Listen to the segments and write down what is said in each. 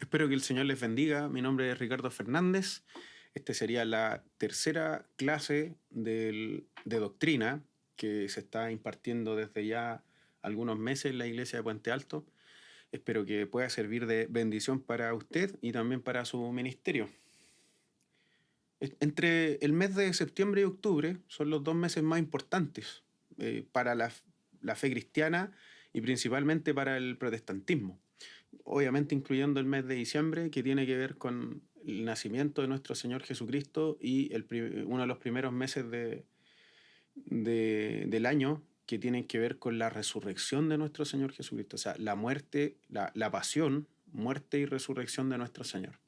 Espero que el Señor les bendiga. Mi nombre es Ricardo Fernández. Esta sería la tercera clase de doctrina que se está impartiendo desde ya algunos meses en la iglesia de Puente Alto. Espero que pueda servir de bendición para usted y también para su ministerio. Entre el mes de septiembre y octubre son los 2 meses más importantes para la fe cristiana y principalmente para el protestantismo. Obviamente incluyendo el mes de diciembre, que tiene que ver con el nacimiento de nuestro Señor Jesucristo y uno de los primeros meses del año, que tienen que ver con la resurrección de nuestro Señor Jesucristo. O sea, la muerte, la pasión, muerte y resurrección de nuestro Señor.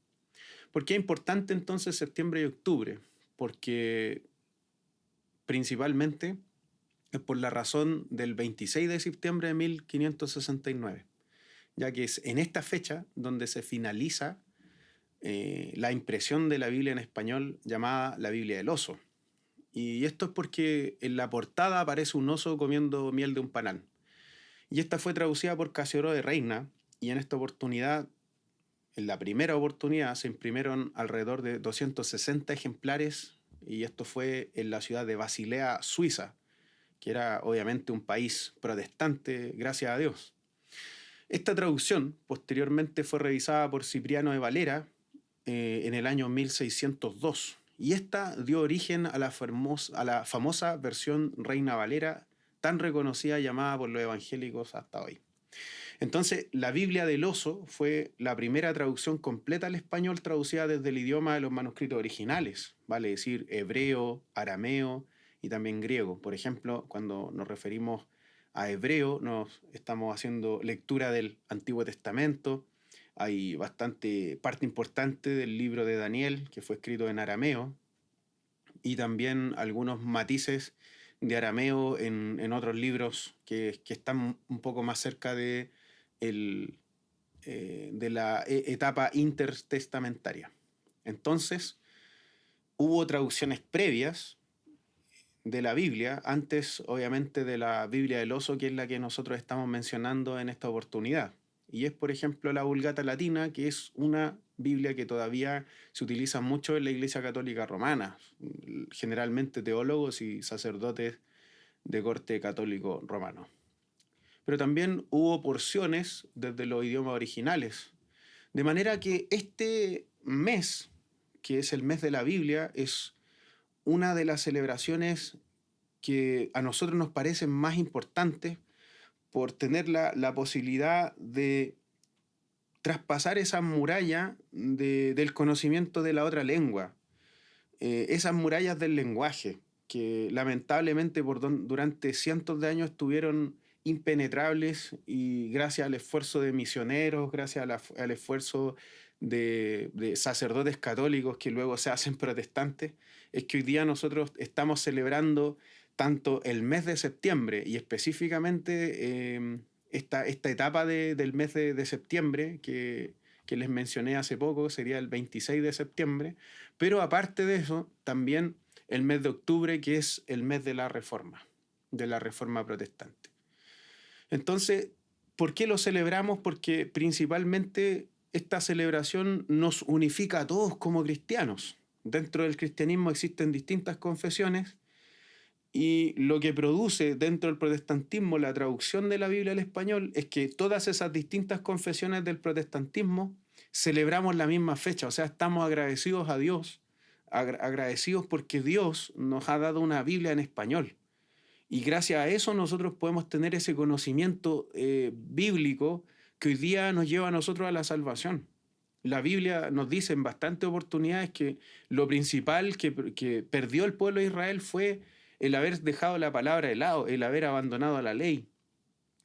¿Por qué es importante entonces septiembre y octubre? Porque principalmente es por la razón del 26 de septiembre de 1569, ya que es en esta fecha donde se finaliza la impresión de la Biblia en español llamada la Biblia del Oso. Y esto es porque en la portada aparece un oso comiendo miel de un panal. Y esta fue traducida por Casiodoro de Reina, y en esta oportunidad, en la primera oportunidad, se imprimieron alrededor de 260 ejemplares, y esto fue en la ciudad de Basilea, Suiza, que era obviamente un país protestante, gracias a Dios. Esta traducción posteriormente fue revisada por Cipriano de Valera en el año 1602, y esta dio origen a la famosa versión Reina Valera, tan reconocida y llamada por los evangélicos hasta hoy. Entonces, la Biblia del Oso fue la primera traducción completa al español traducida desde el idioma de los manuscritos originales, vale decir hebreo, arameo y también griego. Por ejemplo, cuando nos referimos a hebreo, nos estamos haciendo lectura del Antiguo Testamento. Hay bastante parte importante del libro de Daniel, que fue escrito en arameo, y también algunos matices de arameo en otros libros que están un poco más cerca de la etapa intertestamentaria. Entonces, hubo traducciones previas de la Biblia, antes obviamente de la Biblia del Oso, que es la que nosotros estamos mencionando en esta oportunidad. Y es, por ejemplo, la Vulgata Latina, que es una Biblia que todavía se utiliza mucho en la Iglesia Católica Romana, generalmente teólogos y sacerdotes de corte católico romano. Pero también hubo porciones desde los idiomas originales. De manera que este mes, que es el mes de la Biblia, es una de las celebraciones que a nosotros nos parecen más importantes por tener la posibilidad de traspasar esa muralla del conocimiento de la otra lengua, esas murallas del lenguaje, que lamentablemente durante cientos de años estuvieron impenetrables, y gracias al esfuerzo de misioneros, gracias al esfuerzo de sacerdotes católicos que luego se hacen protestantes, es que hoy día nosotros estamos celebrando tanto el mes de septiembre y específicamente esta etapa del mes de septiembre que les mencioné hace poco, sería el 26 de septiembre, pero aparte de eso, también el mes de octubre, que es el mes de la Reforma Protestante. Entonces, ¿por qué lo celebramos? Porque principalmente esta celebración nos unifica a todos como cristianos. Dentro del cristianismo existen distintas confesiones, y lo que produce dentro del protestantismo la traducción de la Biblia al español es que todas esas distintas confesiones del protestantismo celebramos la misma fecha. O sea, estamos agradecidos a Dios, agradecidos porque Dios nos ha dado una Biblia en español. Y gracias a eso nosotros podemos tener ese conocimiento bíblico que hoy día nos lleva a nosotros a la salvación. La Biblia nos dice en bastantes oportunidades que lo principal que perdió el pueblo de Israel fue el haber dejado la palabra de lado, el haber abandonado la ley.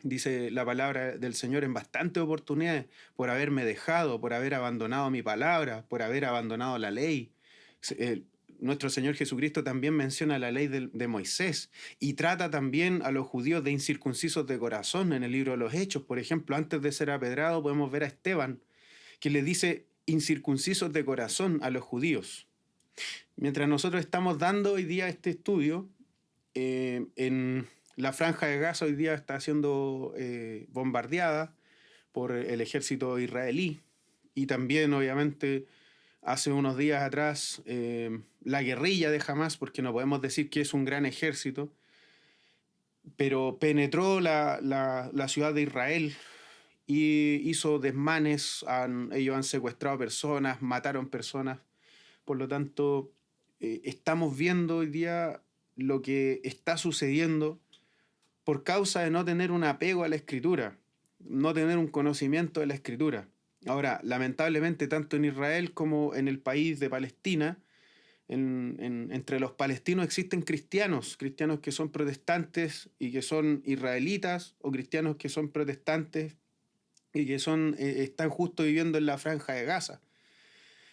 Dice la palabra del Señor en bastantes oportunidades: por haberme dejado, por haber abandonado mi palabra, por haber abandonado la ley. Nuestro Señor Jesucristo también menciona la ley de Moisés, y trata también a los judíos de incircuncisos de corazón en el libro de los Hechos. Por ejemplo, antes de ser apedrado podemos ver a Esteban, que le dice incircuncisos de corazón a los judíos. Mientras nosotros estamos dando hoy día este estudio, en la Franja de Gaza hoy día está siendo bombardeada por el ejército israelí, y también obviamente hace unos días atrás la guerrilla de Hamás, porque no podemos decir que es un gran ejército, pero penetró la ciudad de Israel y hizo desmanes, ellos han secuestrado personas, mataron personas, por lo tanto estamos viendo hoy día lo que está sucediendo por causa de no tener un apego a la escritura, no tener un conocimiento de la escritura. Ahora, lamentablemente, tanto en Israel como en el país de Palestina, entre los palestinos existen cristianos, cristianos que son protestantes y que son israelitas, o cristianos que son protestantes y que están justo viviendo en la franja de Gaza.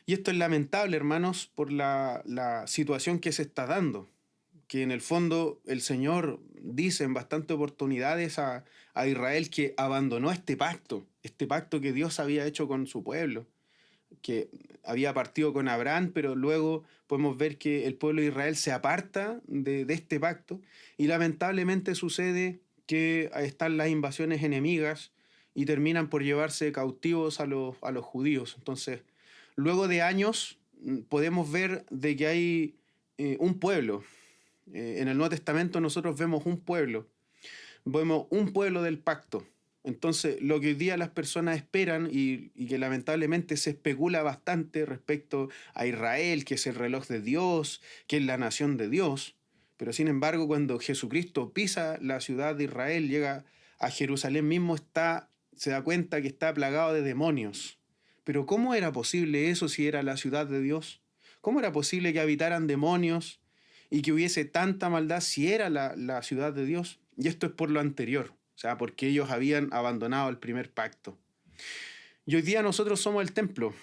Y esto es lamentable, hermanos, por la situación que se está dando, que en el fondo el Señor dice en bastantes oportunidades a Israel que abandonó este pacto que Dios había hecho con su pueblo, que había partido con Abraham, pero luego podemos ver que el pueblo de Israel se aparta de este pacto y lamentablemente sucede que están las invasiones enemigas y terminan por llevarse cautivos a los judíos. Entonces, luego de años podemos ver de que hay un pueblo. En el Nuevo Testamento nosotros vemos un pueblo del pacto. Entonces, lo que hoy día las personas esperan y que lamentablemente se especula bastante respecto a Israel, que es el reloj de Dios, que es la nación de Dios, pero sin embargo, cuando Jesucristo pisa la ciudad de Israel, llega a Jerusalén mismo, se da cuenta que está plagado de demonios. Pero ¿cómo era posible eso si era la ciudad de Dios? ¿Cómo era posible que habitaran demonios y que hubiese tanta maldad si era la ciudad de Dios? Y esto es por lo anterior, o sea, porque ellos habían abandonado el primer pacto. Y hoy día nosotros somos el templo.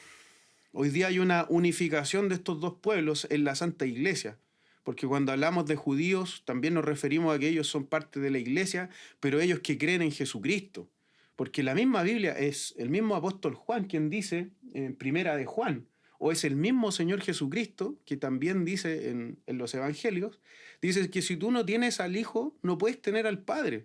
Hoy día hay una unificación de estos dos pueblos en la Santa Iglesia. Porque cuando hablamos de judíos, también nos referimos a que ellos son parte de la iglesia, pero ellos que creen en Jesucristo. Porque la misma Biblia es el mismo apóstol Juan quien dice en Primera de Juan, o es el mismo Señor Jesucristo que también dice en los Evangelios, dice que si tú no tienes al Hijo, no puedes tener al Padre.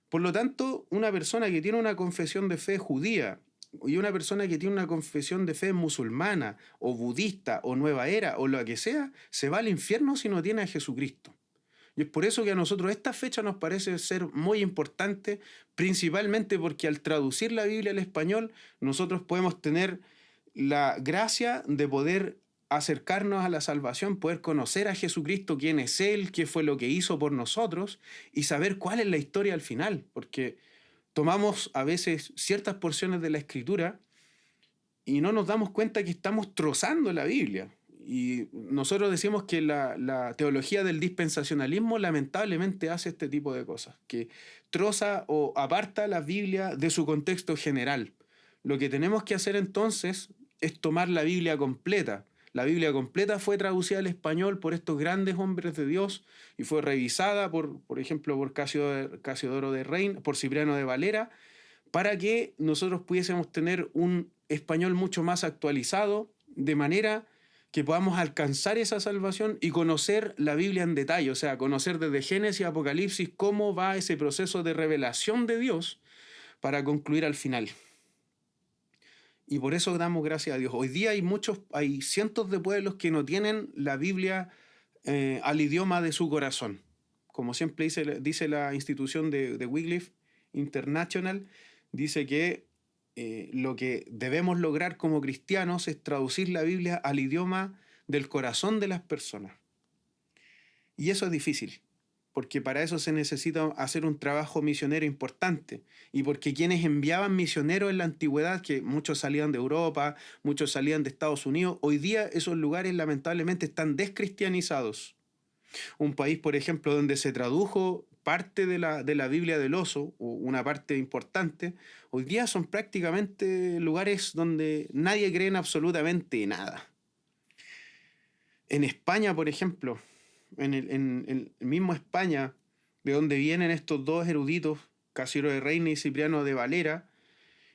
Por lo tanto, una persona que tiene una confesión de fe judía y una persona que tiene una confesión de fe musulmana o budista o nueva era o lo que sea, se va al infierno si no tiene a Jesucristo. Y es por eso que a nosotros esta fecha nos parece ser muy importante, principalmente porque al traducir la Biblia al español, nosotros podemos tener la gracia de poder acercarnos a la salvación, poder conocer a Jesucristo, quién es Él, qué fue lo que hizo por nosotros y saber cuál es la historia al final, porque tomamos a veces ciertas porciones de la Escritura y no nos damos cuenta que estamos trozando la Biblia. Y nosotros decimos que la teología del dispensacionalismo lamentablemente hace este tipo de cosas, que troza o aparta la Biblia de su contexto general. Lo que tenemos que hacer entonces es tomar la Biblia completa. La Biblia completa fue traducida al español por estos grandes hombres de Dios y fue revisada, por ejemplo, por Casiodoro de Reina, por Cipriano de Valera, para que nosotros pudiésemos tener un español mucho más actualizado, de manera que podamos alcanzar esa salvación y conocer la Biblia en detalle, o sea, conocer desde Génesis y Apocalipsis cómo va ese proceso de revelación de Dios para concluir al final. Y por eso damos gracias a Dios. Hoy día hay cientos de pueblos que no tienen la Biblia al idioma de su corazón. Como siempre dice la institución de Wycliffe International, dice que lo que debemos lograr como cristianos es traducir la Biblia al idioma del corazón de las personas. Y eso es difícil, porque para eso se necesita hacer un trabajo misionero importante. Y porque quienes enviaban misioneros en la antigüedad, que muchos salían de Europa, muchos salían de Estados Unidos, hoy día esos lugares lamentablemente están descristianizados. Un país, por ejemplo, donde se tradujo parte de la Biblia del Oso, o una parte importante, hoy día son prácticamente lugares donde nadie cree en absolutamente nada. En España, por ejemplo, en el mismo España, de donde vienen estos dos eruditos, Casiodoro de Reina y Cipriano de Valera,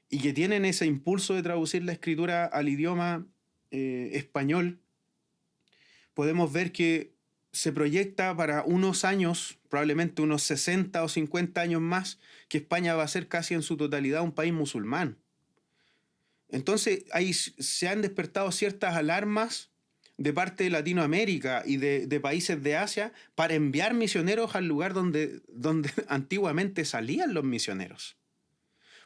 y que tienen ese impulso de traducir la escritura al idioma español, podemos ver que se proyecta para unos años, probablemente unos 60 o 50 años más, que España va a ser casi en su totalidad un país musulmán. Entonces se han despertado ciertas alarmas de parte de Latinoamérica y de países de Asia para enviar misioneros al lugar donde antiguamente salían los misioneros.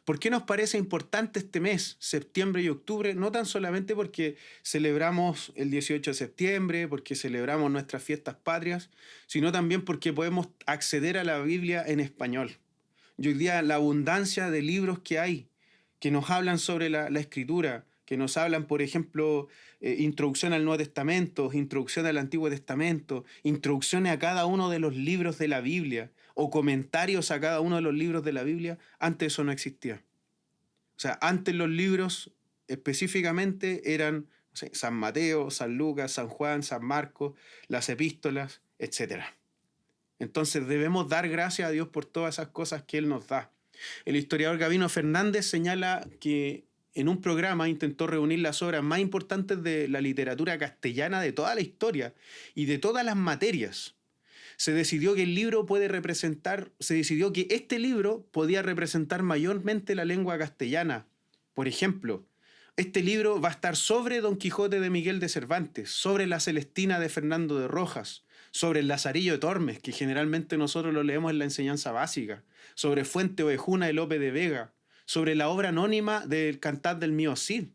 ¿Por qué nos parece importante este mes, septiembre y octubre? No tan solamente porque celebramos el 18 de septiembre, porque celebramos nuestras fiestas patrias, sino también porque podemos acceder a la Biblia en español. Y hoy día la abundancia de libros que hay, que nos hablan sobre la Escritura, que nos hablan, por ejemplo, introducción al Nuevo Testamento, introducción al Antiguo Testamento, introducciones a cada uno de los libros de la Biblia, o comentarios a cada uno de los libros de la Biblia, antes eso no existía. O sea, antes los libros específicamente eran, no sé, San Mateo, San Lucas, San Juan, San Marcos, las epístolas, etc. Entonces debemos dar gracias a Dios por todas esas cosas que Él nos da. El historiador Gabino Fernández señala que en un programa intentó reunir las obras más importantes de la literatura castellana de toda la historia y de todas las materias. Se decidió que este libro podía representar mayormente la lengua castellana. Por ejemplo, este libro va a estar sobre Don Quijote de Miguel de Cervantes, sobre la Celestina de Fernando de Rojas, sobre el Lazarillo de Tormes, que generalmente nosotros lo leemos en la enseñanza básica, sobre Fuente Ovejuna de Lope de Vega, sobre la obra anónima del Cantar del Mío Cid,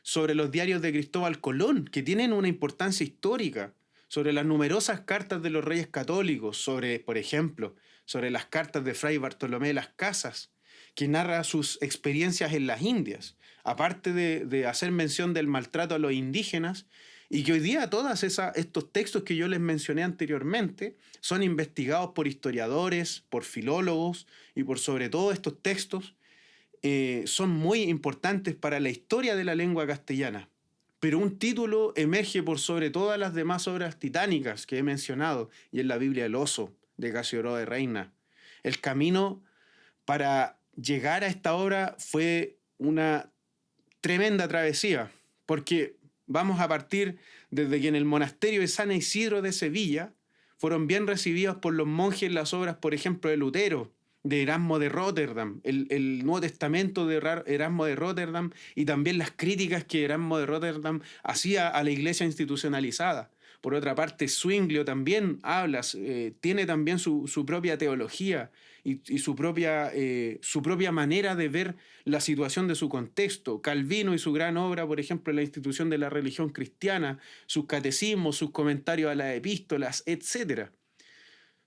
sobre los diarios de Cristóbal Colón, que tienen una importancia histórica, sobre las numerosas cartas de los reyes católicos, sobre, por ejemplo, sobre las cartas de Fray Bartolomé de las Casas, que narra sus experiencias en las Indias, aparte de hacer mención del maltrato a los indígenas, y que hoy día todos estos textos que yo les mencioné anteriormente son investigados por historiadores, por filólogos, y por sobre todo estos textos son muy importantes para la historia de la lengua castellana. Pero un título emerge por sobre todas las demás obras titánicas que he mencionado, y es la Biblia del Oso, de Casiodoro de Reina. El camino para llegar a esta obra fue una tremenda travesía, porque vamos a partir desde que en el monasterio de San Isidro de Sevilla fueron bien recibidos por los monjes las obras, por ejemplo, de Lutero, de Erasmo de Rotterdam, el Nuevo Testamento de Erasmo de Rotterdam, y también las críticas que Erasmo de Rotterdam hacía a la iglesia institucionalizada. Por otra parte, Zwinglio también tiene también su propia teología y su propia manera de ver la situación de su contexto. Calvino y su gran obra, por ejemplo, La institución de la religión cristiana, sus catecismos, sus comentarios a las epístolas, etc.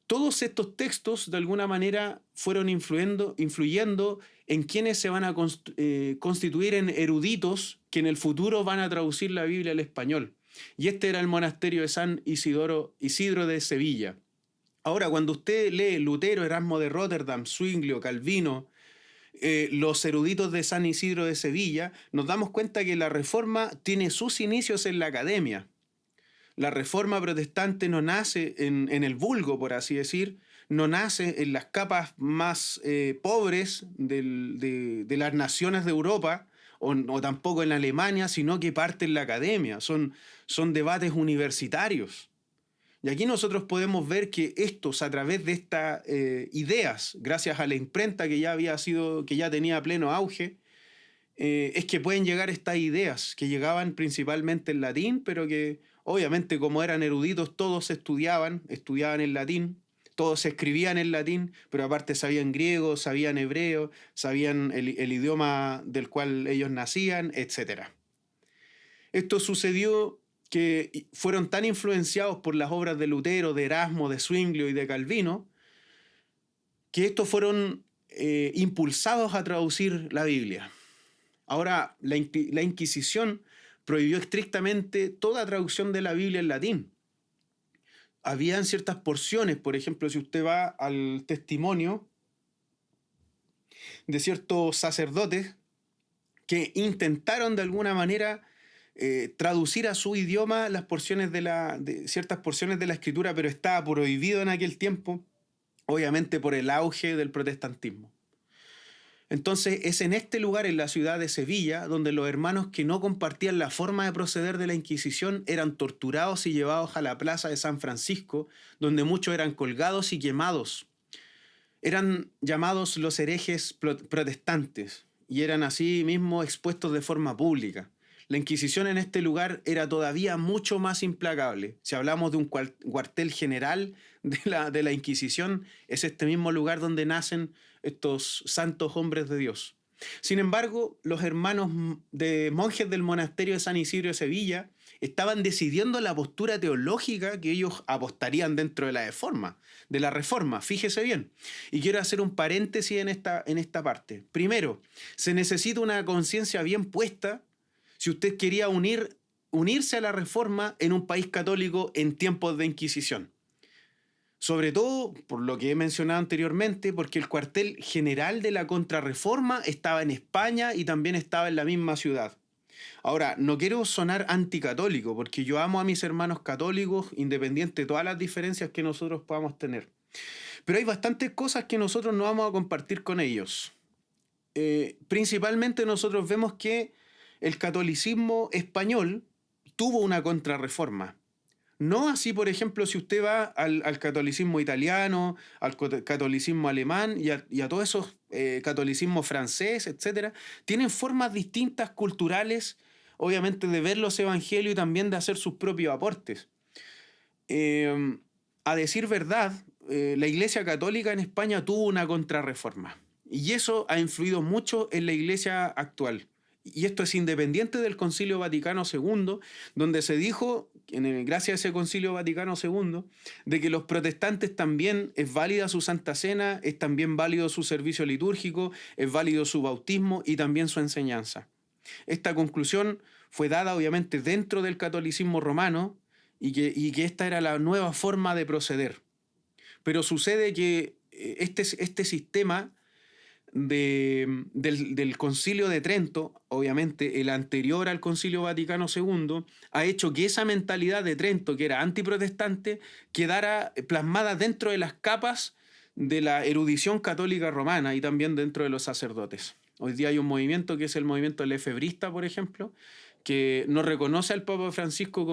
Todos estos textos, de alguna manera, fueron influyendo en quienes se van a constituir en eruditos que en el futuro van a traducir la Biblia al español. Y este era el monasterio de San Isidro de Sevilla. Ahora, cuando usted lee Lutero, Erasmo de Rotterdam, Zwinglio, Calvino, los eruditos de San Isidro de Sevilla, nos damos cuenta que la Reforma tiene sus inicios en la academia. La Reforma protestante no nace en el vulgo, por así decir, no nace en las capas más pobres de las naciones de Europa, o tampoco en Alemania, sino que parte en la academia. Son debates universitarios. Y aquí nosotros podemos ver que estos, a través de estas ideas, gracias a la imprenta que ya tenía pleno auge, es que pueden llegar estas ideas que llegaban principalmente en latín, pero que obviamente, como eran eruditos, todos estudiaban en latín, todos escribían en latín, pero aparte sabían griego, sabían hebreo, sabían el idioma del cual ellos nacían, etc. Esto sucedió que fueron tan influenciados por las obras de Lutero, de Erasmo, de Zwinglio y de Calvino, que estos fueron impulsados a traducir la Biblia. Ahora, la Inquisición prohibió estrictamente toda traducción de la Biblia en latín. Habían ciertas porciones, por ejemplo, si usted va al testimonio de ciertos sacerdotes que intentaron de alguna manera traducir a su idioma las porciones de ciertas porciones de la Escritura, pero estaba prohibido en aquel tiempo, obviamente por el auge del protestantismo. Entonces es en este lugar, en la ciudad de Sevilla, donde los hermanos que no compartían la forma de proceder de la Inquisición eran torturados y llevados a la plaza de San Francisco, donde muchos eran colgados y quemados. Eran llamados los herejes protestantes. y eran así mismo expuestos de forma pública. La Inquisición en este lugar era todavía mucho más implacable. Si hablamos de un cuartel general de la Inquisición, es este mismo lugar donde nacen estos santos hombres de Dios. Sin embargo, los hermanos de monjes del monasterio de San Isidro de Sevilla estaban decidiendo la postura teológica que ellos apostarían dentro de la reforma, fíjese bien. Y quiero hacer un paréntesis en esta parte. Primero, se necesita una conciencia bien puesta si usted quería unirse a la reforma en un país católico en tiempos de Inquisición. Sobre todo, por lo que he mencionado anteriormente, porque el cuartel general de la Contrarreforma estaba en España y también estaba en la misma ciudad. Ahora, no quiero sonar anticatólico, porque yo amo a mis hermanos católicos, independiente de todas las diferencias que nosotros podamos tener. Pero hay bastantes cosas que nosotros no vamos a compartir con ellos. Principalmente nosotros vemos que el catolicismo español tuvo una contrarreforma. No así, por ejemplo, si usted va al catolicismo italiano, al catolicismo alemán y a todos esos catolicismo francés, etcétera, tienen formas distintas culturales, obviamente, de ver los evangelios y también de hacer sus propios aportes. A decir verdad, la Iglesia Católica en España tuvo una contrarreforma y eso ha influido mucho en la Iglesia actual. Y esto es independiente del Concilio Vaticano II, donde se dijo, gracias a ese Concilio Vaticano II, de que los protestantes también es válida su Santa Cena, es también válido su servicio litúrgico, es válido su bautismo y también su enseñanza. Esta conclusión fue dada obviamente dentro del catolicismo romano y que esta era la nueva forma de proceder. Pero sucede que este sistema del Concilio de Trento, obviamente el anterior al Concilio Vaticano II, ha hecho que esa mentalidad de Trento, que era antiprotestante, quedara plasmada dentro de las capas de la erudición católica romana y también dentro de los sacerdotes. Hoy día hay un movimiento que es el movimiento lefebrista, por ejemplo, que no reconoce al Papa Francisco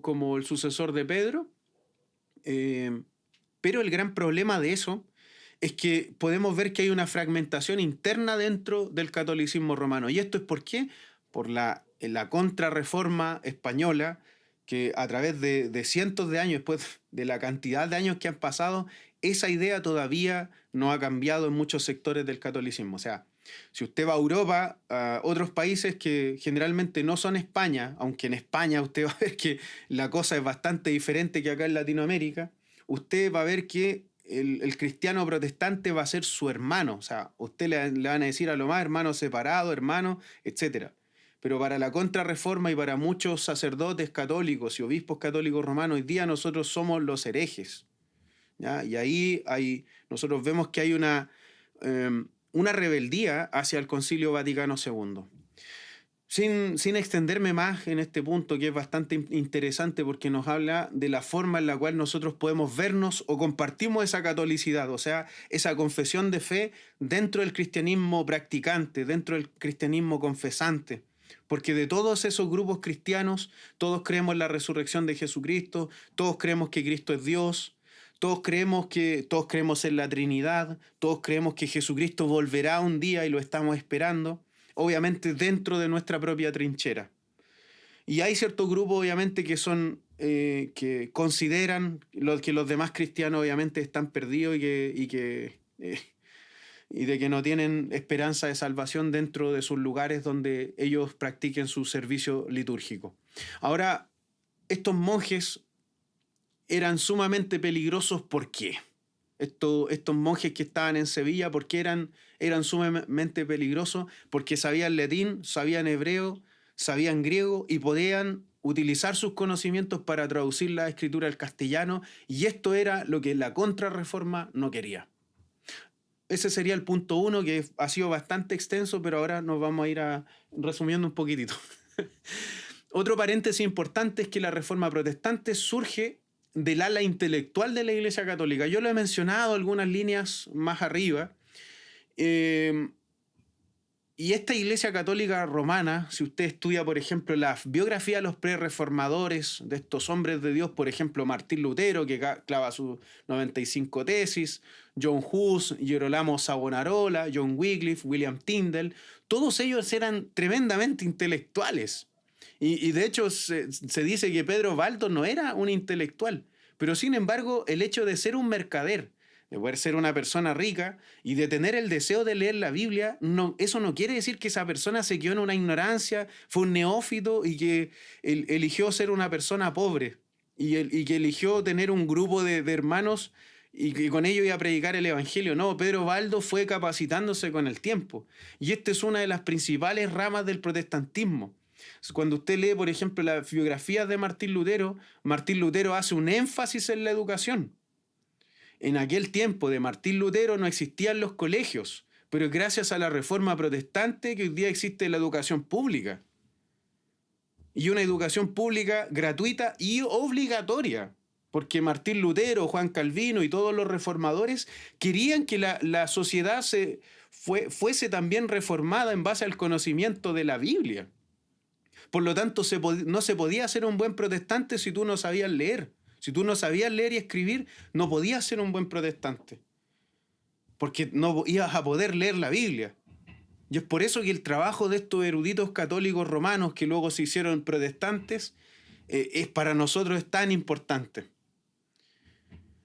como el sucesor de Pedro, pero el gran problema de eso es que podemos ver que hay una fragmentación interna dentro del catolicismo romano. ¿Y esto es por qué? Por la contrarreforma española, que a través de cientos de años, después de la cantidad de años que han pasado, esa idea todavía no ha cambiado en muchos sectores del catolicismo. O sea, si usted va a Europa, a otros países que generalmente no son España, aunque en España usted va a ver que la cosa es bastante diferente que acá en Latinoamérica, usted va a ver que el cristiano protestante va a ser su hermano. O sea, usted le van a decir a lo más hermano separado, hermano, etc. Pero para la Contrarreforma y para muchos sacerdotes católicos y obispos católicos romanos, hoy día nosotros somos los herejes, ¿ya? Y ahí nosotros vemos que hay una rebeldía hacia el Concilio Vaticano II. Sin extenderme más en este punto, que es bastante interesante porque nos habla de la forma en la cual nosotros podemos vernos o compartimos esa catolicidad, o sea, esa confesión de fe dentro del cristianismo practicante, dentro del cristianismo confesante. Porque de todos esos grupos cristianos, todos creemos en la resurrección de Jesucristo, todos creemos que Cristo es Dios, todos creemos en la Trinidad, todos creemos que Jesucristo volverá un día y lo estamos esperando, obviamente dentro de nuestra propia trinchera. Y hay ciertos grupos obviamente que son que consideran que los demás cristianos obviamente están perdidos y de que no tienen esperanza de salvación dentro de sus lugares donde ellos practiquen su servicio litúrgico. Ahora, estos monjes eran sumamente peligrosos. ¿Por qué? Estos monjes que estaban en Sevilla, ¿por qué eran sumamente peligrosos? Porque sabían latín, sabían hebreo, sabían griego y podían utilizar sus conocimientos para traducir la escritura al castellano, y esto era lo que la Contrarreforma no quería. Ese sería el punto 1, que ha sido bastante extenso, pero ahora nos vamos a ir resumiendo un poquitito. Otro paréntesis importante es que la Reforma Protestante surge del ala intelectual de la Iglesia Católica. Yo lo he mencionado algunas líneas más arriba. Y esta Iglesia Católica Romana, si usted estudia, por ejemplo, la biografía de los prerreformadores, de estos hombres de Dios, por ejemplo, Martín Lutero, que clava sus 95 tesis, John Hus, Girolamo Savonarola, John Wycliffe, William Tyndale, todos ellos eran tremendamente intelectuales. Y de hecho se dice que Pedro Baldo no era un intelectual, pero sin embargo el hecho de ser un mercader, de poder ser una persona rica y de tener el deseo de leer la Biblia, no, eso no quiere decir que esa persona se quedó en una ignorancia, fue un neófito y que eligió ser una persona pobre y que eligió tener un grupo de hermanos y que con ello iba a predicar el Evangelio. No, Pedro Baldo fue capacitándose con el tiempo. Y esta es una de las principales ramas del protestantismo. Cuando usted lee, por ejemplo, las biografías de Martín Lutero hace un énfasis en la educación. En aquel tiempo de Martín Lutero no existían los colegios, pero gracias a la reforma protestante que hoy día existe la educación pública. Y una educación pública gratuita y obligatoria. Porque Martín Lutero, Juan Calvino y todos los reformadores querían que la sociedad fuese también reformada en base al conocimiento de la Biblia. Por lo tanto, no se podía ser un buen protestante si tú no sabías leer. Si tú no sabías leer y escribir, no podías ser un buen protestante. Porque no ibas a poder leer la Biblia. Y es por eso que el trabajo de estos eruditos católicos romanos que luego se hicieron protestantes, para nosotros es tan importante.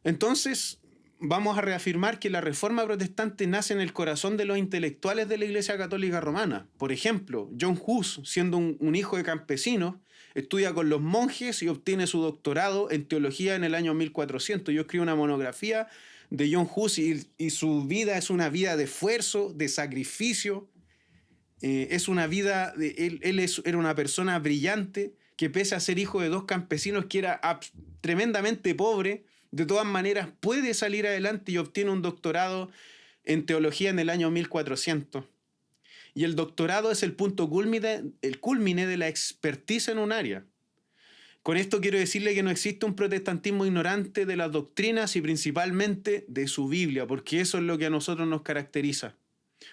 Entonces, vamos a reafirmar que la reforma protestante nace en el corazón de los intelectuales de la Iglesia Católica Romana. Por ejemplo, John Hus, siendo un hijo de campesinos, estudia con los monjes y obtiene su doctorado en teología en el año 1400. Yo escribo una monografía de John Hus y su vida es una vida de esfuerzo, de sacrificio. Es una vida, era una persona brillante que pese a ser hijo de dos campesinos que era tremendamente pobre, de todas maneras puede salir adelante y obtiene un doctorado en teología en el año 1400. Y el doctorado es el punto culmine de la expertise en un área. Con esto quiero decirle que no existe un protestantismo ignorante de las doctrinas y principalmente de su Biblia, porque eso es lo que a nosotros nos caracteriza.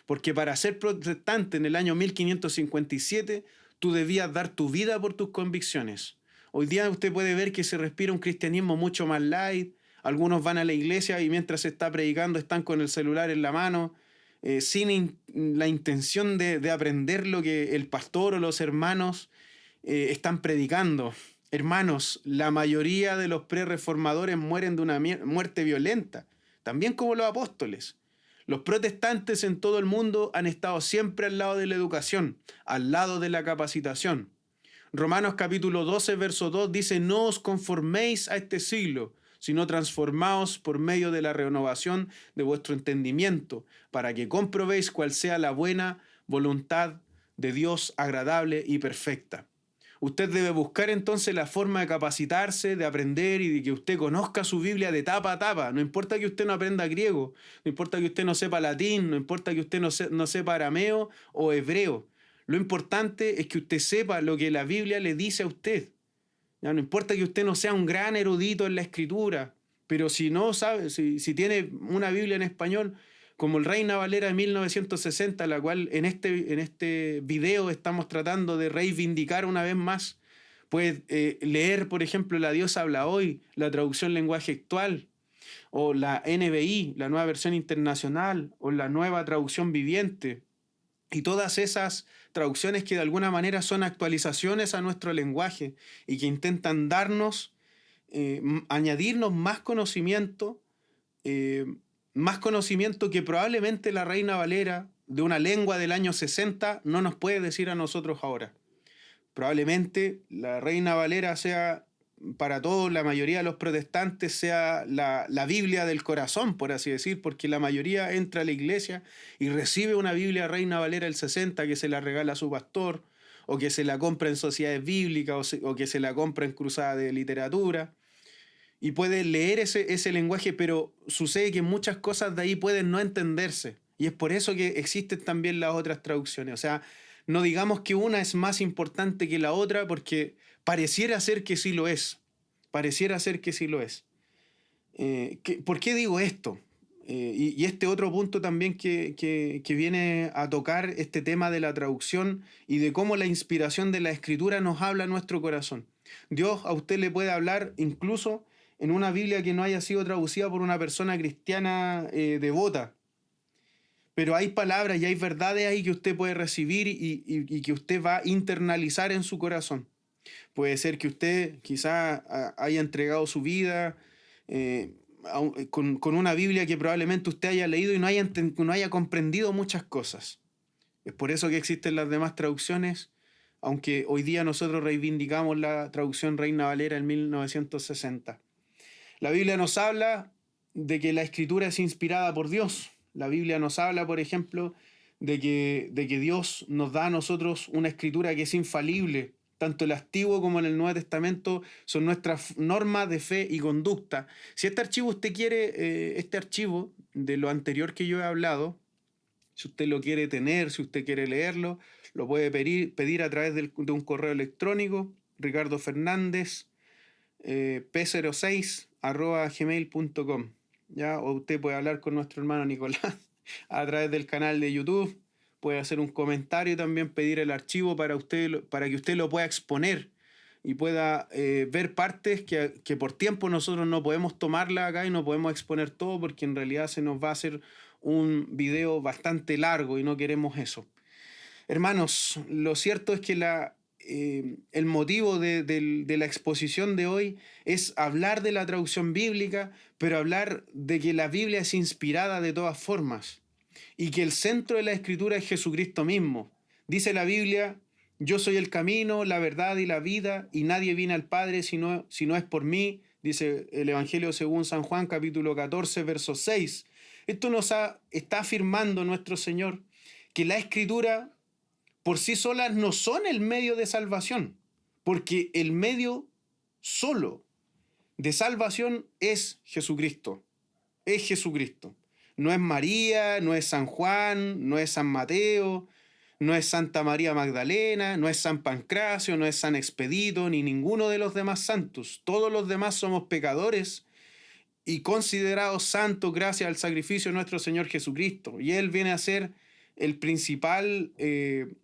Porque para ser protestante en el año 1557, tú debías dar tu vida por tus convicciones. Hoy día usted puede ver que se respira un cristianismo mucho más light. Algunos van a la iglesia y mientras se está predicando están con el celular en la mano, sin la intención de aprender lo que el pastor o los hermanos están predicando. Hermanos, la mayoría de los prerreformadores mueren de una muerte violenta, también como los apóstoles. Los protestantes en todo el mundo han estado siempre al lado de la educación, al lado de la capacitación. Romanos capítulo 12, verso 2 dice: no os conforméis a este siglo, sino transformaos por medio de la renovación de vuestro entendimiento, para que comprobéis cuál sea la buena voluntad de Dios agradable y perfecta. Usted debe buscar entonces la forma de capacitarse, de aprender y de que usted conozca su Biblia de tapa a tapa. No importa que usted no aprenda griego, no importa que usted no sepa latín, no importa que usted no sepa arameo o hebreo. Lo importante es que usted sepa lo que la Biblia le dice a usted. Ya no importa que usted no sea un gran erudito en la escritura, pero si no sabe, si tiene una Biblia en español, como el Reina Valera de 1960, la cual en este video estamos tratando de reivindicar una vez más, puede leer, por ejemplo, La Dios habla hoy, la traducción lenguaje actual, o la NBI, la nueva versión internacional, o la nueva traducción viviente. Y todas esas traducciones que de alguna manera son actualizaciones a nuestro lenguaje y que intentan darnos, añadirnos más conocimiento que probablemente la Reina Valera de una lengua del año 60 no nos puede decir a nosotros ahora. Probablemente la Reina Valera sea, para todos, la mayoría de los protestantes, sea la Biblia del corazón, por así decir, porque la mayoría entra a la iglesia y recibe una Biblia Reina Valera del 60 que se la regala a su pastor, o que se la compra en sociedades bíblicas, o que se la compra en cruzada de literatura. Y puede leer ese lenguaje, pero sucede que muchas cosas de ahí pueden no entenderse. Y es por eso que existen también las otras traducciones. O sea, no digamos que una es más importante que la otra, porque pareciera ser que sí lo es. Pareciera ser que sí lo es. ¿Por qué digo esto? Y este otro punto también que viene a tocar este tema de la traducción y de cómo la inspiración de la Escritura nos habla a nuestro corazón. Dios a usted le puede hablar incluso en una Biblia que no haya sido traducida por una persona cristiana devota. Pero hay palabras y hay verdades ahí que usted puede recibir y que usted va a internalizar en su corazón. Puede ser que usted quizá haya entregado su vida con una Biblia que probablemente usted haya leído y no haya comprendido muchas cosas. Es por eso que existen las demás traducciones, aunque hoy día nosotros reivindicamos la traducción Reina Valera en 1960. La Biblia nos habla de que la Escritura es inspirada por Dios. La Biblia nos habla, por ejemplo, de que Dios nos da a nosotros una Escritura que es infalible. Tanto el Antiguo como en el Nuevo Testamento son nuestras normas de fe y conducta. Si este archivo usted quiere, este archivo de lo anterior que yo he hablado, si usted lo quiere tener, si usted quiere leerlo, lo puede pedir a través de un correo electrónico, Ricardo Fernández, p06@gmail.com. ¿Ya? O usted puede hablar con nuestro hermano Nicolás a través del canal de YouTube. Puede hacer un comentario y también pedir el archivo para que usted lo pueda exponer y pueda ver partes que por tiempo nosotros no podemos tomarla acá y no podemos exponer todo porque en realidad se nos va a hacer un video bastante largo y no queremos eso. Hermanos, lo cierto es que el motivo de la exposición de hoy es hablar de la traducción bíblica, pero hablar de que la Biblia es inspirada de todas formas y que el centro de la Escritura es Jesucristo mismo. Dice la Biblia: yo soy el camino, la verdad y la vida, y nadie viene al Padre si no es por mí. Dice el Evangelio según San Juan, capítulo 14, verso 6. Esto está afirmando nuestro Señor que la Escritura por sí solas no son el medio de salvación, porque el medio solo de salvación es Jesucristo. Es Jesucristo. No es María, no es San Juan, no es San Mateo, no es Santa María Magdalena, no es San Pancracio, no es San Expedito, ni ninguno de los demás santos. Todos los demás somos pecadores y considerados santos gracias al sacrificio de nuestro Señor Jesucristo. Y Él viene a ser el principal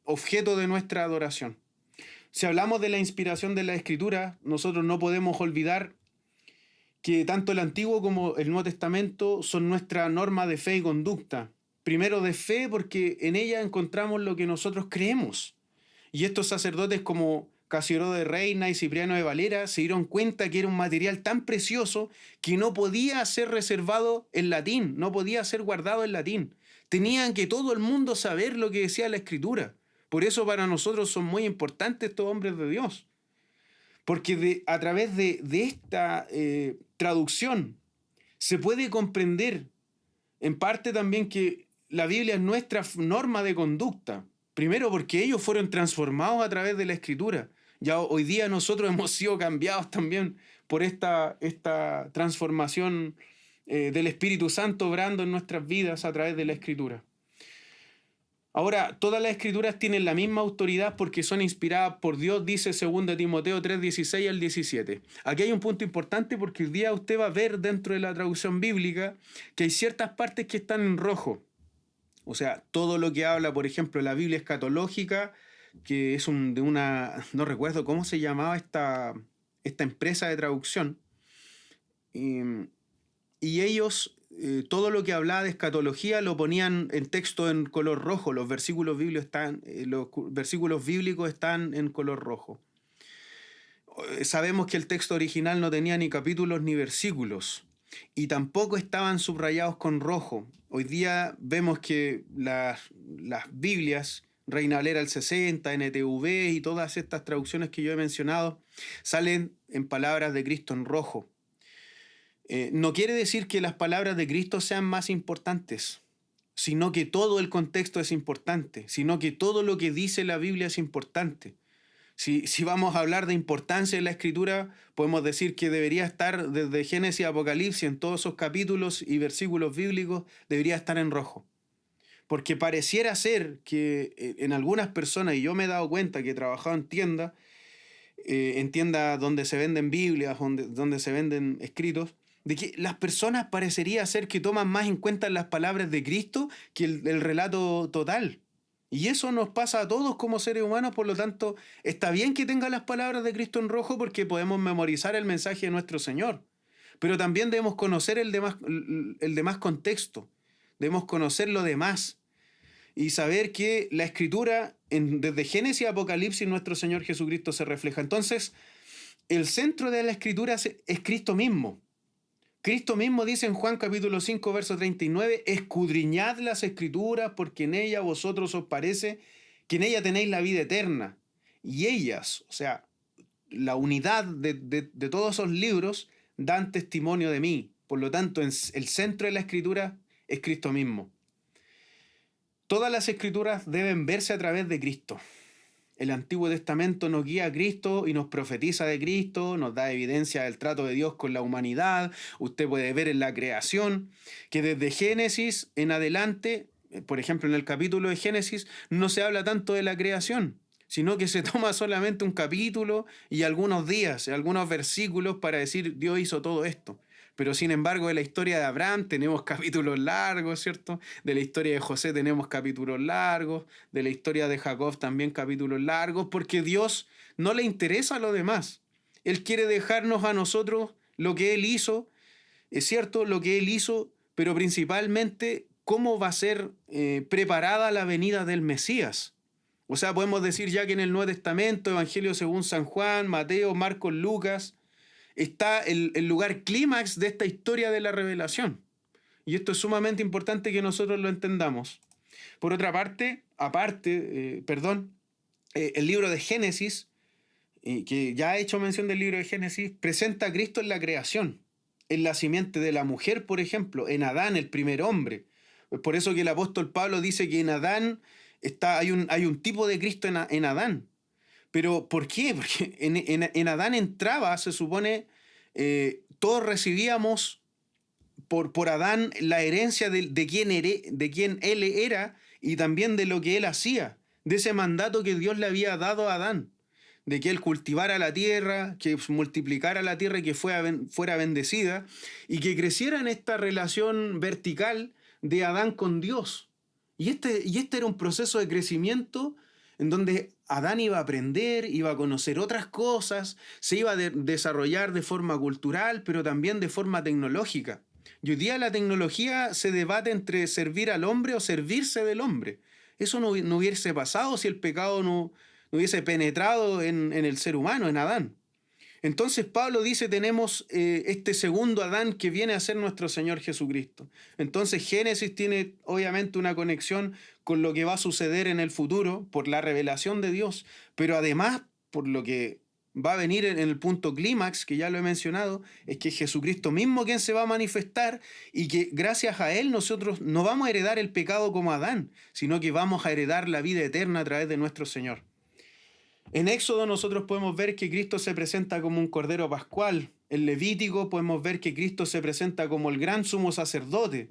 objeto de nuestra adoración. Si hablamos de la inspiración de la Escritura, nosotros no podemos olvidar que tanto el Antiguo como el Nuevo Testamento son nuestra norma de fe y conducta. Primero de fe porque en ella encontramos lo que nosotros creemos. Y estos sacerdotes como Casiodoro de Reina y Cipriano de Valera se dieron cuenta que era un material tan precioso que no podía ser reservado en latín, no podía ser guardado en latín. Tenían que todo el mundo saber lo que decía la Escritura. Por eso para nosotros son muy importantes estos hombres de Dios. Porque a través de esta traducción se puede comprender en parte también que la Biblia es nuestra norma de conducta. Primero porque ellos fueron transformados a través de la Escritura. Ya hoy día nosotros hemos sido cambiados también por esta transformación del Espíritu Santo obrando en nuestras vidas a través de la Escritura. Ahora, todas las Escrituras tienen la misma autoridad porque son inspiradas por Dios, dice 2 Timoteo 3, 16 al 17. Aquí hay un punto importante porque hoy día usted va a ver dentro de la traducción bíblica que hay ciertas partes que están en rojo. O sea, todo lo que habla, por ejemplo, la Biblia escatológica, que es no recuerdo cómo se llamaba esta empresa de traducción, y ellos, todo lo que hablaba de escatología lo ponían en texto en color rojo. Los versículos bíblicos están en color rojo. Sabemos que el texto original no tenía ni capítulos ni versículos y tampoco estaban subrayados con rojo. Hoy día vemos que las Biblias, Reina Valera del 60, NTV y todas estas traducciones que yo he mencionado salen en palabras de Cristo en rojo. No quiere decir que las palabras de Cristo sean más importantes, sino que todo el contexto es importante, sino que todo lo que dice la Biblia es importante. Si vamos a hablar de importancia de la Escritura, podemos decir que debería estar desde Génesis a Apocalipsis, en todos esos capítulos y versículos bíblicos, debería estar en rojo. Porque pareciera ser que en algunas personas, y yo me he dado cuenta que he trabajado en tiendas donde se venden Biblias, donde se venden escritos, de que las personas parecería ser que toman más en cuenta las palabras de Cristo que el relato total. Y eso nos pasa a todos como seres humanos, por lo tanto, está bien que tenga las palabras de Cristo en rojo porque podemos memorizar el mensaje de nuestro Señor. Pero también debemos conocer el demás contexto, debemos conocer lo demás y saber que la Escritura, desde Génesis a Apocalipsis, nuestro Señor Jesucristo se refleja. Entonces, el centro de la Escritura es Cristo mismo. Cristo mismo dice en Juan capítulo 5, verso 39, escudriñad las Escrituras porque en ellas vosotros os parece que en ella tenéis la vida eterna. Y ellas, o sea, la unidad de todos esos libros, dan testimonio de mí. Por lo tanto, el centro de la Escritura es Cristo mismo. Todas las Escrituras deben verse a través de Cristo. El Antiguo Testamento nos guía a Cristo y nos profetiza de Cristo, nos da evidencia del trato de Dios con la humanidad. Usted puede ver en la creación que desde Génesis en adelante, por ejemplo en el capítulo de Génesis, no se habla tanto de la creación, sino que se toma solamente un capítulo y algunos días, algunos versículos para decir Dios hizo todo esto. Pero sin embargo, de la historia de Abraham tenemos capítulos largos, ¿cierto? De la historia de José tenemos capítulos largos, de la historia de Jacob también capítulos largos, porque Dios no le interesa lo demás. Él quiere dejarnos a nosotros lo que Él hizo, es cierto, lo que Él hizo, pero principalmente cómo va a ser preparada la venida del Mesías. O sea, podemos decir ya que en el Nuevo Testamento, Evangelio según San Juan, Mateo, Marcos, Lucas, está el lugar clímax de esta historia de la revelación. Y esto es sumamente importante que nosotros lo entendamos. Por otra parte, el libro de Génesis, que ya he hecho mención del libro de Génesis, presenta a Cristo en la creación, en la simiente de la mujer, por ejemplo, en Adán, el primer hombre. Es por eso que el apóstol Pablo dice que en Adán hay un tipo de Cristo en Adán. Pero ¿por qué? Porque en Adán entraba, se supone, todos recibíamos por Adán la herencia de quién él era y también de lo que él hacía, de ese mandato que Dios le había dado a Adán, de que él cultivara la tierra, que multiplicara la tierra y que fuera bendecida y que creciera en esta relación vertical de Adán con Dios. Y este era un proceso de crecimiento en donde Adán iba a aprender, iba a conocer otras cosas, se iba a desarrollar de forma cultural, pero también de forma tecnológica. Y hoy día la tecnología se debate entre servir al hombre o servirse del hombre. Eso no hubiese pasado si el pecado no hubiese penetrado en el ser humano, en Adán. Entonces Pablo dice, tenemos este segundo Adán que viene a ser nuestro Señor Jesucristo. Entonces Génesis tiene obviamente una conexión con lo que va a suceder en el futuro por la revelación de Dios, pero además por lo que va a venir en el punto clímax, que ya lo he mencionado, es que es Jesucristo mismo quien se va a manifestar y que gracias a Él nosotros no vamos a heredar el pecado como Adán, sino que vamos a heredar la vida eterna a través de nuestro Señor. En Éxodo nosotros podemos ver que Cristo se presenta como un cordero pascual. En Levítico podemos ver que Cristo se presenta como el gran sumo sacerdote.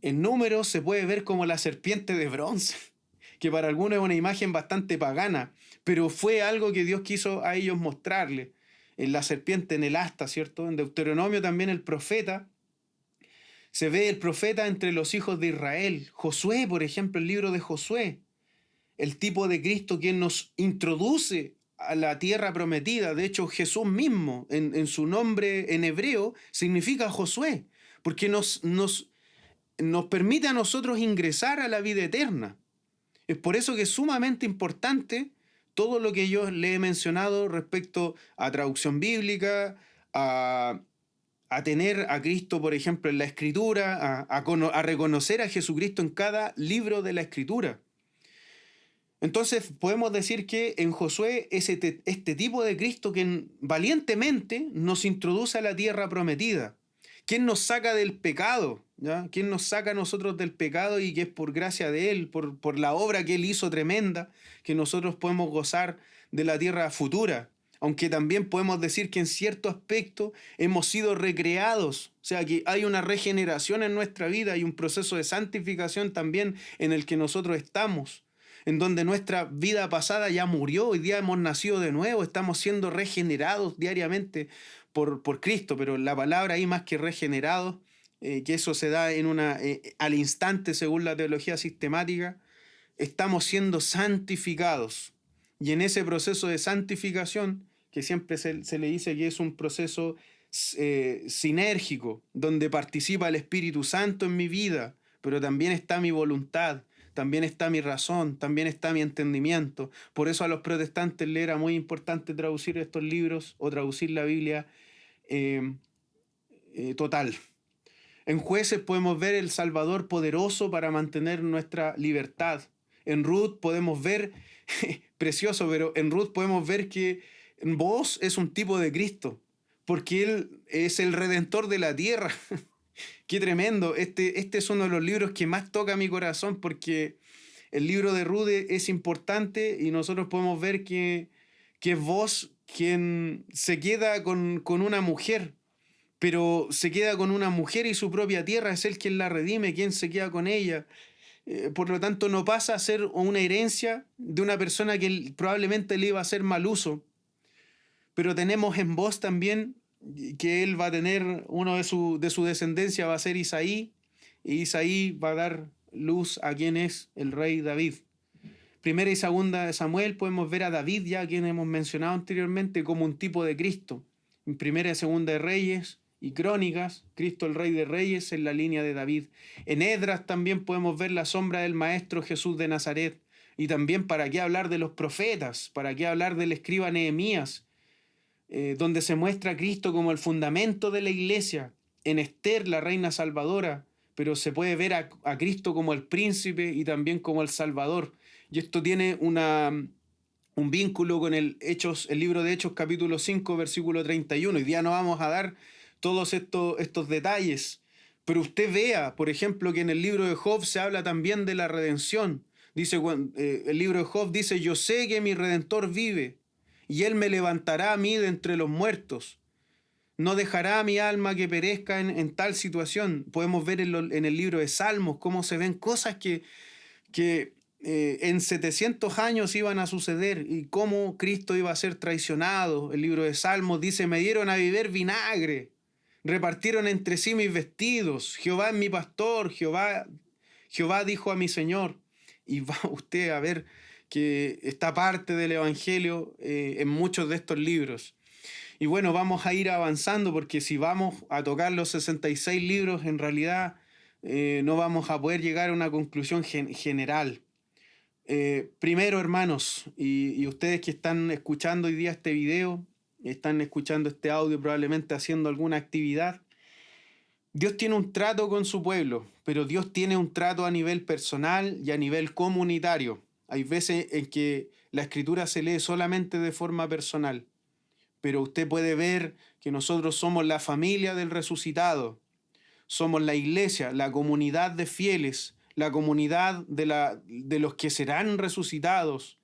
En Números se puede ver como la serpiente de bronce, que para algunos es una imagen bastante pagana, pero fue algo que Dios quiso a ellos mostrarle. En la serpiente, en el asta, ¿cierto? En Deuteronomio también el profeta. Se ve el profeta entre los hijos de Israel. Josué, por ejemplo, el libro de Josué. El tipo de Cristo quien nos introduce a la tierra prometida. De hecho, Jesús mismo, en su nombre en hebreo, significa Josué, porque nos permite a nosotros ingresar a la vida eterna. Es por eso que es sumamente importante todo lo que yo le he mencionado respecto a traducción bíblica, a tener a Cristo, por ejemplo, en la Escritura, a reconocer a Jesucristo en cada libro de la Escritura. Entonces podemos decir que en Josué es este tipo de Cristo que valientemente nos introduce a la tierra prometida. ¿Quién nos saca del pecado? ¿Ya? ¿Quién nos saca a nosotros del pecado y que es por gracia de Él, por la obra que Él hizo tremenda, que nosotros podemos gozar de la tierra futura? Aunque también podemos decir que en cierto aspecto hemos sido recreados, o sea que hay una regeneración en nuestra vida y un proceso de santificación también en el que nosotros estamos, en donde nuestra vida pasada ya murió, hoy día hemos nacido de nuevo, estamos siendo regenerados diariamente por Cristo, pero la palabra ahí más que regenerados, que eso se da al instante según la teología sistemática, estamos siendo santificados. Y en ese proceso de santificación, que siempre se le dice que es un proceso sinérgico, donde participa el Espíritu Santo en mi vida, pero también está mi voluntad, también está mi razón, también está mi entendimiento. Por eso a los protestantes les era muy importante traducir estos libros o traducir la Biblia total. En Jueces podemos ver el Salvador poderoso para mantener nuestra libertad. En Ruth podemos ver, precioso, pero en Ruth podemos ver que Booz es un tipo de Cristo, porque Él es el Redentor de la tierra. Qué tremendo. Este es uno de los libros que más toca mi corazón, porque el libro de Ruth es importante y nosotros podemos ver que es Booz quien se queda con una mujer, pero se queda con una mujer y su propia tierra, es Él quien la redime, quien se queda con ella. Por lo tanto, no pasa a ser una herencia de una persona que probablemente le iba a hacer mal uso. Pero tenemos en Booz también que él va a tener, uno de su descendencia va a ser Isaí, y Isaí va a dar luz a quien es el rey David. Primera y segunda de Samuel podemos ver a David, ya quien hemos mencionado anteriormente, como un tipo de Cristo. En Primera y Segunda de Reyes y Crónicas, Cristo el Rey de Reyes en la línea de David. En Esdras también podemos ver la sombra del Maestro Jesús de Nazaret. Y también, ¿para qué hablar de los profetas? ¿Para qué hablar del escriba Nehemías? Donde se muestra a Cristo como el fundamento de la iglesia. En Esther, la reina salvadora, pero se puede ver a Cristo como el príncipe y también como el Salvador. Y esto tiene un vínculo con el libro de Hechos capítulo 5, versículo 31. Hoy día no vamos a dar todos estos detalles, pero usted vea, por ejemplo, que en el libro de Job se habla también de la redención. Dice, el libro de Job dice: yo sé que mi Redentor vive, y Él me levantará a mí de entre los muertos. No dejará a mi alma que perezca en tal situación. Podemos ver en el libro de Salmos cómo se ven cosas que en 700 años iban a suceder y cómo Cristo iba a ser traicionado. El libro de Salmos dice: me dieron a beber vinagre, repartieron entre sí mis vestidos. Jehová es mi pastor, Jehová dijo a mi Señor. Y va usted a ver que está parte del Evangelio en muchos de estos libros. Y bueno, vamos a ir avanzando, porque si vamos a tocar los 66 libros, en realidad no vamos a poder llegar a una conclusión general. Primero, hermanos, y ustedes que están escuchando hoy día este video, están escuchando este audio probablemente haciendo alguna actividad, Dios tiene un trato con su pueblo, pero Dios tiene un trato a nivel personal y a nivel comunitario. Hay veces en que la Escritura se lee solamente de forma personal, pero usted puede ver que nosotros somos la familia del resucitado, somos la iglesia, la comunidad de fieles, la comunidad de los que serán resucitados.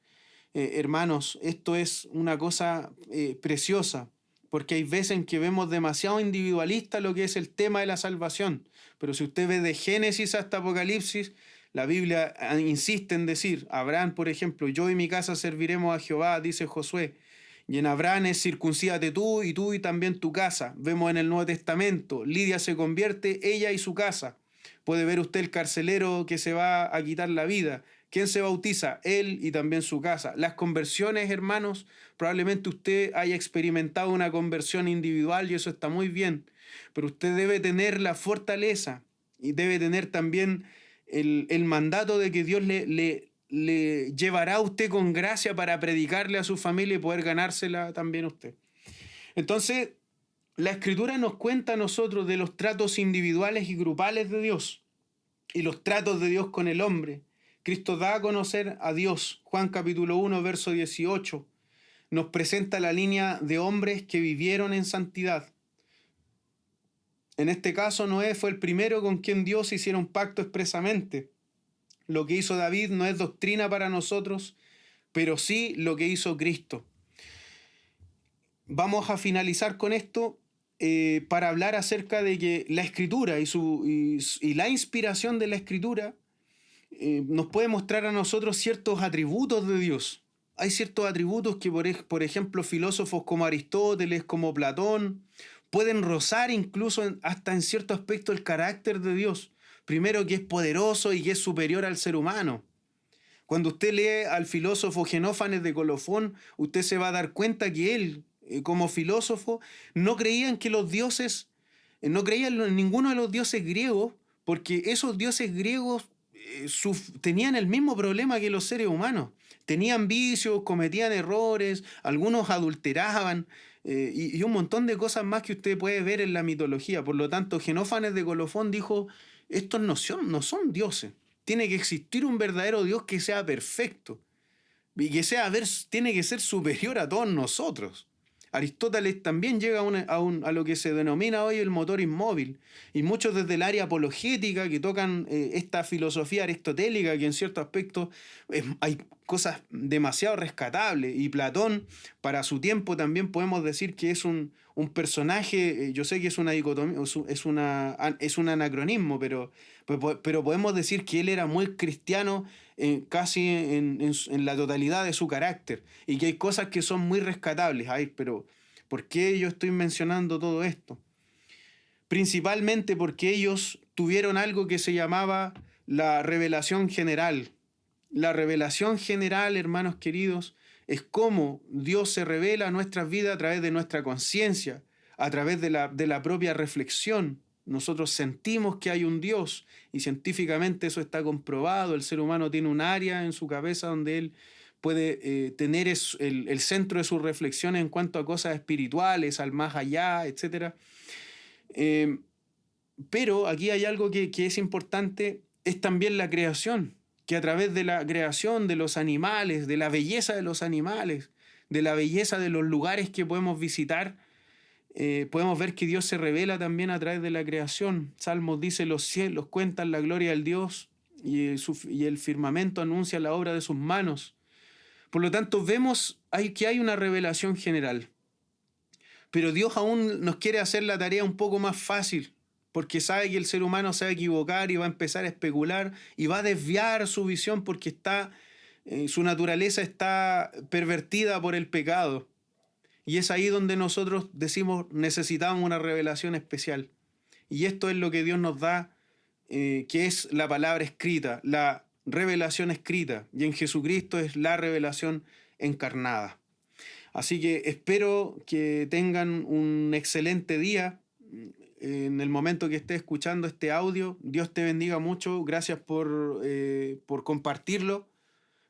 Hermanos, esto es una cosa preciosa, porque hay veces en que vemos demasiado individualista lo que es el tema de la salvación. Pero si usted ve de Génesis hasta Apocalipsis, la Biblia insiste en decir: Abraham, por ejemplo, yo y mi casa serviremos a Jehová, dice Josué. Y en Abraham es: circuncídate tú y también tu casa. Vemos en el Nuevo Testamento: Lidia se convierte, ella y su casa. Puede ver usted el carcelero que se va a quitar la vida. ¿Quién se bautiza? Él y también su casa. Las conversiones, hermanos, probablemente usted haya experimentado una conversión individual y eso está muy bien, pero usted debe tener la fortaleza y debe tener también el mandato de que Dios le llevará a usted con gracia para predicarle a su familia y poder ganársela también usted. Entonces, la Escritura nos cuenta a nosotros de los tratos individuales y grupales de Dios y los tratos de Dios con el hombre. Cristo da a conocer a Dios. Juan capítulo 1, verso 18, nos presenta la línea de hombres que vivieron en santidad. En este caso, Noé fue el primero con quien Dios hiciera un pacto expresamente. Lo que hizo David no es doctrina para nosotros, pero sí lo que hizo Cristo. Vamos a finalizar con esto para hablar acerca de que la Escritura y la inspiración de la Escritura nos puede mostrar a nosotros ciertos atributos de Dios. hay ciertos atributos que, por ejemplo, filósofos como Aristóteles, como Platón, pueden rozar incluso hasta en cierto aspecto el carácter de Dios. Primero, que es poderoso y que es superior al ser humano. Cuando usted lee al filósofo Genófanes de Colofón, usted se va a dar cuenta que él, como filósofo, no creía en que los dioses, no creía en ninguno de los dioses griegos, porque esos dioses griegos tenían el mismo problema que los seres humanos. Tenían vicios, cometían errores, algunos adulteraban, y un montón de cosas más que usted puede ver en la mitología. Por lo tanto, Genófanes de Colofón dijo, estos no son dioses. Tiene que existir un verdadero Dios que sea perfecto y que tiene que ser superior a todos nosotros. Aristóteles también llega a lo que se denomina hoy el motor inmóvil, y muchos desde el área apologética que tocan esta filosofía aristotélica, que en cierto aspecto hay cosas demasiado rescatables, y Platón para su tiempo también podemos decir que es un personaje, yo sé que es una dicotomía, es un anacronismo, pero podemos decir que él era muy cristiano, casi en la totalidad de su carácter, y que hay cosas que son muy rescatables. Ay, pero ¿por qué yo estoy mencionando todo esto? Principalmente porque ellos tuvieron algo que se llamaba la revelación general. La revelación general, hermanos queridos, es cómo Dios se revela a nuestras vidas a través de nuestra conciencia, a través de la propia reflexión. Nosotros sentimos que hay un Dios, y científicamente eso está comprobado. El ser humano tiene un área en su cabeza donde él puede tener el centro de su reflexión en cuanto a cosas espirituales, al más allá, etc. Eh, pero aquí hay algo que es importante, es también la creación, que a través de la creación de los animales, de la belleza de los animales, de la belleza de los lugares que podemos visitar, podemos ver que Dios se revela también a través de la creación. Salmos dice, los cielos cuentan la gloria del Dios, y el firmamento anuncia la obra de sus manos. Por lo tanto, vemos que hay una revelación general. Pero Dios aún nos quiere hacer la tarea un poco más fácil, porque sabe que el ser humano se va a equivocar y va a empezar a especular y va a desviar su visión, porque su naturaleza está pervertida por el pecado. Y es ahí donde nosotros decimos, necesitamos una revelación especial. Y esto es lo que Dios nos da, que es la palabra escrita, la revelación escrita. Y en Jesucristo es la revelación encarnada. Así que espero que tengan un excelente día en el momento que estés escuchando este audio. Dios te bendiga mucho. Gracias por compartirlo.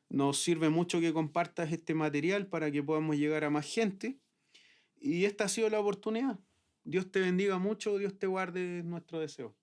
Nos sirve mucho que compartas este material para que podamos llegar a más gente. Y esta ha sido la oportunidad. Dios te bendiga mucho. Dios te guarde, nuestro deseo.